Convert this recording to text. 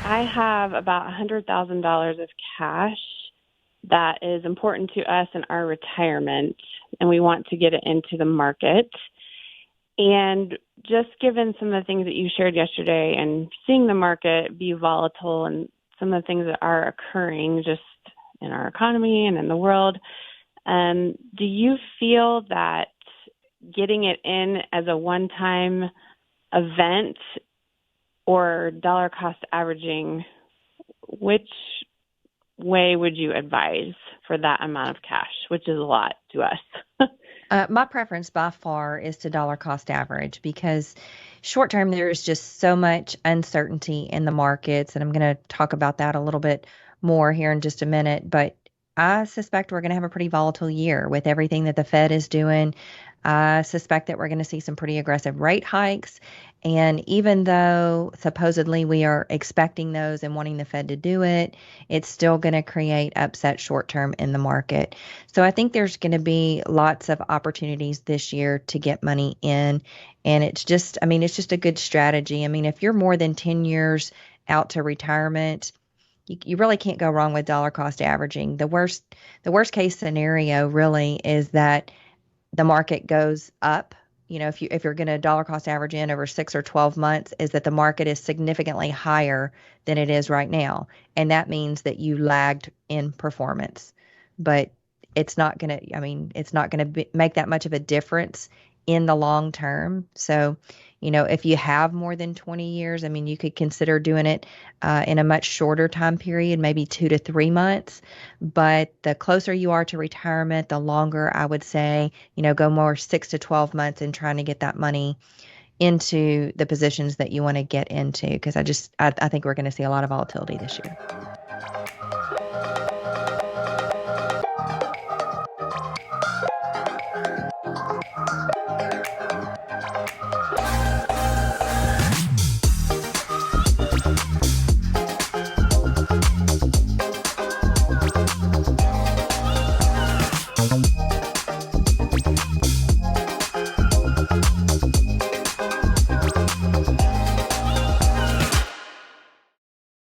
I have about $100,000 of cash that is important to us in our retirement, and we want to get it into the market. And just given some of the things that you shared yesterday and seeing the market be volatile and some of the things that are occurring just in our economy and in the world, do you feel that getting it in as a one-time event or dollar cost averaging, which way would you advise for that amount of cash, which is a lot to us? My preference by far is to dollar cost average because short term there is just so much uncertainty in the markets. And I'm going to talk about that a little bit more here in just a minute. But I suspect we're going to have a pretty volatile year with everything that the Fed is doing. I suspect that we're going to see some pretty aggressive rate hikes. And even though supposedly we are expecting those and wanting the Fed to do it, it's still going to create upset short term in the market. So I think there's going to be lots of opportunities this year to get money in. And it's just a good strategy. I mean, if you're more than 10 years out to retirement, you really can't go wrong with dollar cost averaging. The worst case scenario really is that the market goes up. If you're going to dollar cost average in over 6 or 12 months, is that the market is significantly higher than it is right now. And that means that you lagged in performance. But it's not going to make that much of a difference in the long term. So, if you have more than 20 years, I mean, you could consider doing it in a much shorter time period, maybe 2 to 3 months. But the closer you are to retirement, the longer I would say, go more 6 to 12 months in trying to get that money into the positions that you want to get into. Because I think we're going to see a lot of volatility this year.